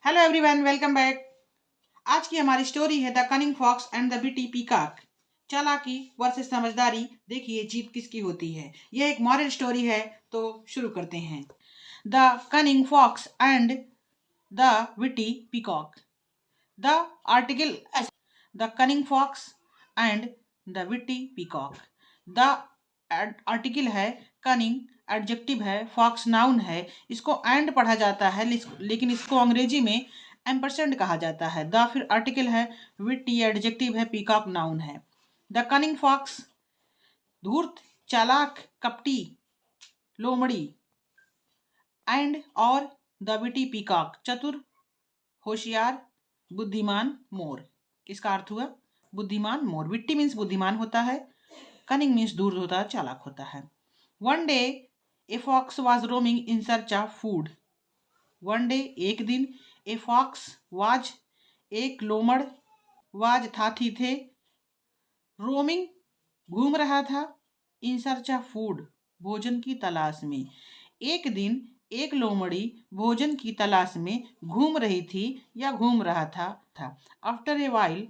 Hello everyone, welcome back. आज की हमारी स्टोरी है the cunning fox and the witty peacock. चालाकी वर्सेस समझदारी, देखिए जीत किसकी होती है। यह एक मॉरल स्टोरी है, तो शुरू करते हैं। The cunning fox and the witty peacock. The article the cunning fox and the witty peacock. The article है, कनिंग एडजेक्टिव है, फॉक्स नाउन है। इसको एंड पढ़ा जाता है, लेकिन इसको अंग्रेजी में एम्परसेंड कहा जाता है। द फिर आर्टिकल है, विटी एडजेक्टिव है, पीकॉक नाउन है। द कनिंग फॉक्स धूर्त, चालाक, कपटी, लोमड़ी। एंड और द विटी पीकॉक चतुर, होशियार, बुद्धिमान मोर। इसका अर्थ हुआ बुद्धिमान मोर। विट्टी मीन्स बुद्धिमान होता है, कनिंग मीन्स दूर होता है, चालाक होता है। One day a fox was roaming in search of food. One day एक दिन, ए फॉक्स वाज एक लोमड़, वाज था थी थे, रोमिंग घूम रहा था, इन सर्च ऑफ फूड भोजन की तलाश में। एक दिन एक लोमड़ी भोजन की तलाश में घूम रही थी या घूम रहा था। After a while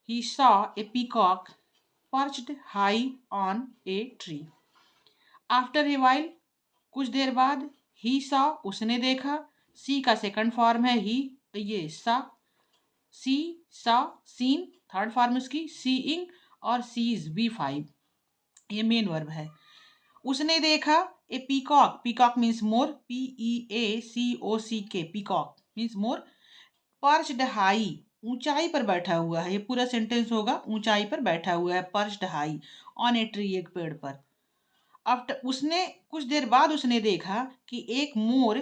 he saw a peacock perched high on a tree. After a while, कुछ देर बाद, he saw उसने देखा, see का सेकंड फॉर्म है he, ये saw, see, saw, seen, third form उसकी seeing, और sees V5, ये मेन वर्ब है। उसने देखा ए पीकॉक, पीकॉक मीन्स मोर, PEACOCK, पीकॉक मीन्स मोर, पर्च्ड हाई ऊंचाई पर बैठा हुआ है। ये पूरा सेंटेंस होगा, ऊंचाई पर बैठा हुआ है, पर्च्ड हाई ऑन ए ट्री, एक पेड़ पर। आफ्टर उसने कुछ देर बाद उसने देखा कि एक मोर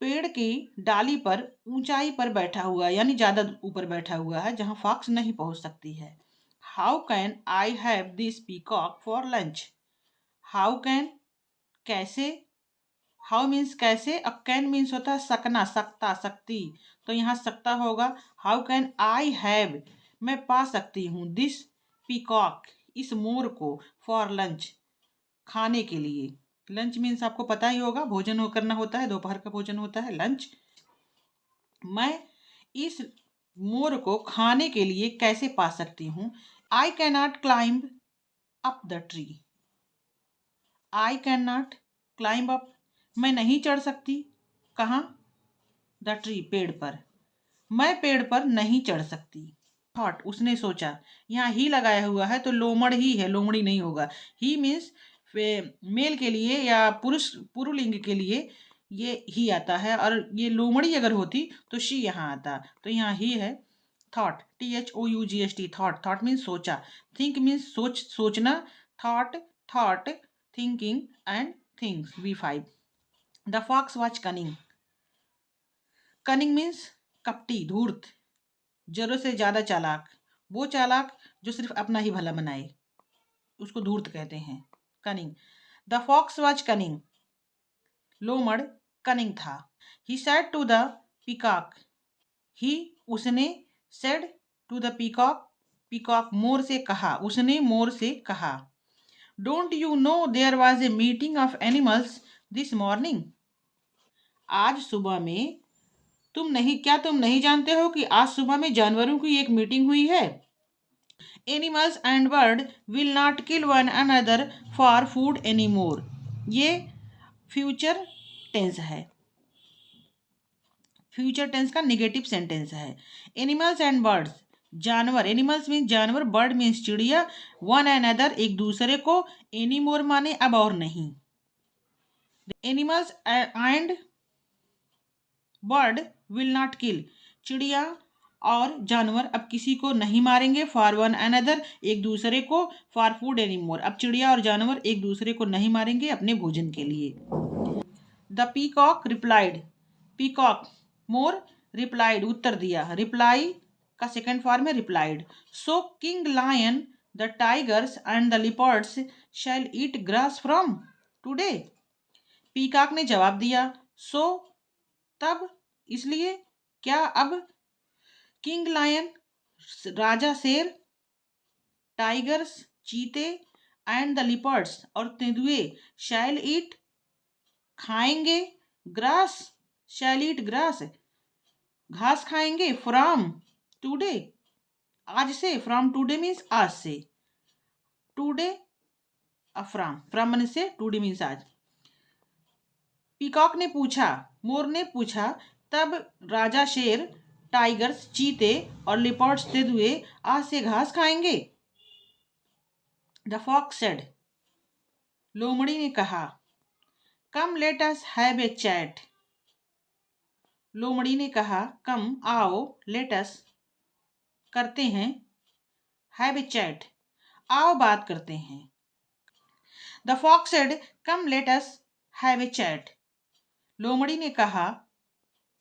पेड़ की डाली पर ऊंचाई पर बैठा हुआ है, यानी ज्यादा ऊपर बैठा हुआ है जहां फॉक्स नहीं पहुंच सकती है। How can I have this peacock for lunch. How can कैसे, हाउ मीन्स कैसे, अब कैन मीन्स होता है सकना, सकता, सकती, तो यहाँ सकता होगा। हाउ कैन आई हैव, मैं पा सकती हूँ, दिस पीकॉक, इस मोर को, फॉर लंच, खाने के लिए। लंच मीन्स आपको पता ही होगा, भोजन हो करना होता है, दोपहर का भोजन होता है लंच। मैं इस मोर को खाने के लिए कैसे पा सकती हूँ। I can not climb up the tree. I can not climb up, मैं नहीं चढ़ सकती, कहाँ, द ट्री, पेड़ पर, मैं पेड़ पर नहीं चढ़ सकती। थॉट उसने सोचा, यहाँ ही लगाया हुआ है तो लोमड़ ही है, लोमड़ी नहीं होगा। ही मीन्स मेल के लिए या पुरुष पुरुलिंग के लिए ये ही आता है, और ये लोमड़ी अगर होती तो शी यहाँ आता, तो यहाँ ही है। Thought, THOUGHT, thought, thought means सोचा, थिंक मीन्स सोच, सोचना, thought, thought, thinking and things, V5। The fox was cunning, cunning means कपटी, धूर्त, जरूरत से ज्यादा चालाक, वो चालाक जो सिर्फ अपना ही भला बनाए, उसको धूर्त कहते हैं, cunning. The fox was cunning, लोमड़ कनिंग था। He said to the peacock, he उसने, said to the peacock, peacock मोर से कहा, उसने मोर से कहा। Don't you know there was a meeting of animals this morning. आज सुबह में तुम नहीं जानते हो कि आज सुबह में जानवरों की एक मीटिंग हुई है। Animals and bird will not kill one another for food any more, ये फ्यूचर टेंस है, फ्यूचर टेंस का निगेटिव सेंटेंस है। एनिमल्स एंड बर्ड्स, जानवर, एनिमल्स मीन्स जानवर, बर्ड मीन्स चिड़िया, वन अनदर एक दूसरे को, एनी मोर माने अब और नहीं। Animals and bird will not kill, चिड़िया और जानवर अब किसी को नहीं मारेंगे, फॉर वन अनदर एक दूसरे को, फॉर फूड एनी मोर अब चिड़िया और जानवर एक दूसरे को नहीं मारेंगे अपने भोजन के लिए। द पीकॉक रिप्लाइड, पीकॉक मोर, रिप्लाइड उत्तर दिया, रिप्लाई का सेकंड फॉर्म है replied. So king lion the tigers and the leopards shall eat grass from today, peacock ने जवाब दिया, सो तब, इसलिए, क्या अब, किंग लायन राजा शेर, टाइगर्स चीते, एंड द लिपर्ड्स और तेंदुए, शैल ईट खाएंगे, ग्रास शैल ईट ग्रास घास खाएंगे फ्रॉम टुडे, आज से। फ्रॉम टुडे मीन्स आज से, टुडे फ्रॉम मन से, टुडे मीन्स आज। पीकॉक ने पूछा, मोर ने पूछा, तब राजा शेर, टाइगर्स, चीते और लिपर्ड्स तेंदुए आज से घास खाएंगे। द फॉक्स सेड, लोमड़ी ने कहा। Come let us have a chat, लोमड़ी ने कहा, कम आओ, लेट अस करते हैं, हैव ए चैट आओ बात करते हैं। The fox said, come let us have a chat, लोमड़ी ने कहा।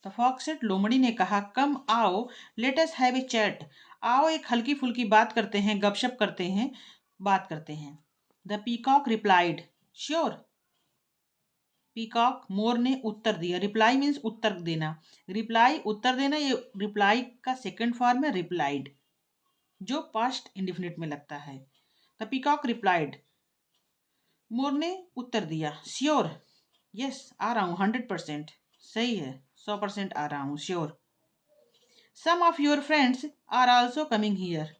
द फॉक्स सेड, लोमड़ी ने कहा, कम आओ, late us have a chat आओ एक हल्की फुल्की बात करते हैं, गपशप करते हैं, बात करते हैं। The peacock replied, sure, peacock मोर ने उत्तर दिया। रिप्लाई मीन्स उत्तर देना, रिप्लाई उत्तर देना, ये रिप्लाई का सेकंड फॉर्म है रिप्लाइड, जो पास्ट इंडिफिनिट में लगता है। द पीकॉक रिप्लाइड, मोर ने उत्तर दिया। श्योर, यस, आ रहा हूँ, 100%, सही है, 100% आ रहा हूँ, sure. Some of your friends are also coming here,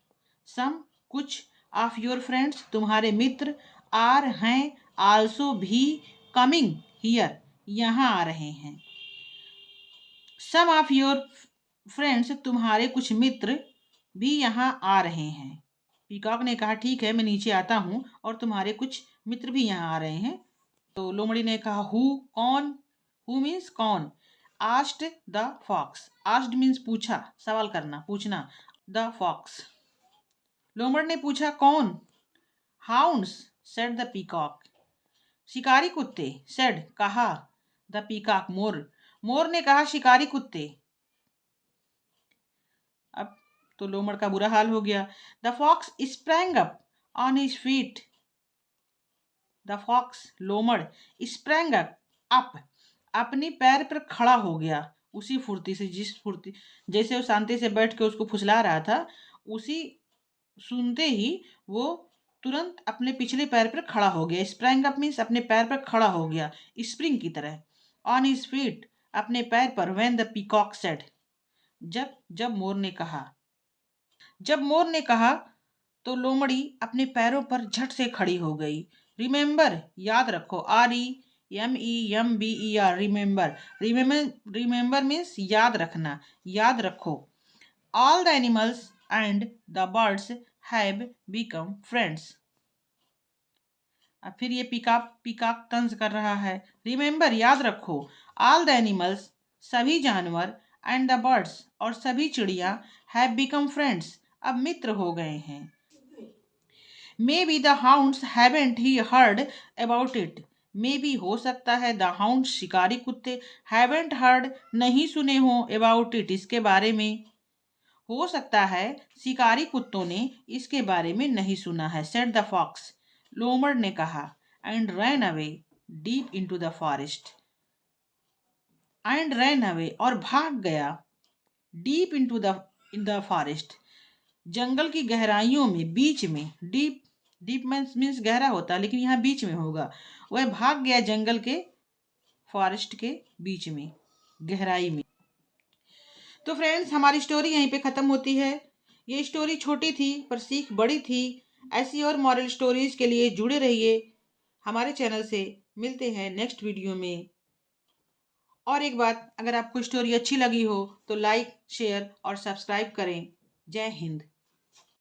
some कुछ, ऑफ योर फ्रेंड्स तुम्हारे मित्र, आर हैं, आल्सो भी, कमिंग हियर यहाँ आ रहे हैं। सम ऑफ योर फ्रेंड्स तुम्हारे कुछ मित्र भी यहाँ आ रहे हैं। पीकॉक ने कहा, ठीक है, मैं नीचे आता हूँ और तुम्हारे कुछ मित्र भी यहाँ आ रहे हैं। तो लोमड़ी ने कहा, हु, कौन, हु मीन्स कौन। Asked the fox, asked means पूछा, सवाल करना, पूछना। द फॉक्स, लोमड़ ने पूछा, कौन। हाउंड्स, सेड द पीकॉक, शिकारी कुत्ते, सेड कहा। द पीकॉक, मोर, मोर ने कहा, शिकारी कुत्ते। अब तो लोमड़ का बुरा हाल हो गया। The fox sprang up on his feet, the fox, लोमड़, स्प्रैंग अप अपनी पैर पर खड़ा हो गया, उसी फुर्ती से, जिस फुर्ती जैसे वो शांति से बैठ के उसको फुसला रहा था, उसी सुनते ही वो तुरंत अपने पिछले पैर पर खड़ा हो गया। स्प्रैंग अप मीन्स अपने पैर पर खड़ा हो गया, स्प्रिंग की तरह। ऑन हिज फीट, अपने पैर पर। व्हेन द पीकॉक सेड, जब, जब मोर ने कहा। जब मोर ने कहा तो लोमड़ी अपने पैरों पर झट से खड़ी हो गई। रिमेंबर, याद रखो, REMEMBER, रिमेंबर, रिमेंबर मीन्स याद रखना, याद रखो। All the animals and the birds have become friends. अब फिर ये पीकॉक तंज कर रहा है। रिमेंबर, याद रखो, ऑल द एनिमल्स, सभी जानवर, एंड द बर्ड्स, और सभी चिड़िया, हैव बिकम फ्रेंड्स, अब मित्र हो गए हैं। May be the hounds haven't he heard about it, may be हो सकता है, द हाउंड्स, शिकारी कुत्ते, हैवेंट हर्ड, नहीं सुने हो, अबाउट इट, इसके बारे में, हो सकता है शिकारी कुत्तों ने इसके बारे में नहीं सुना है। सेड द फॉक्स, लोमड़ ने कहा। And ran away deep into the forest, and ran away, और भाग गया, डीप इनटू द फॉरेस्ट, जंगल की गहराइयों में, बीच में। डीप, डीप मीन्स गहरा होता है, लेकिन यहाँ बीच में होगा। वह भाग गया जंगल के, फॉरेस्ट के बीच में, गहराई में। तो फ्रेंड्स, हमारी स्टोरी यहीं पे ख़त्म होती है। ये स्टोरी छोटी थी पर सीख बड़ी थी। ऐसी और मॉरल स्टोरीज के लिए जुड़े रहिए हमारे चैनल से। मिलते हैं नेक्स्ट वीडियो में। और एक बात, अगर आपको स्टोरी अच्छी लगी हो तो लाइक, शेयर और सब्सक्राइब करें। जय हिंद।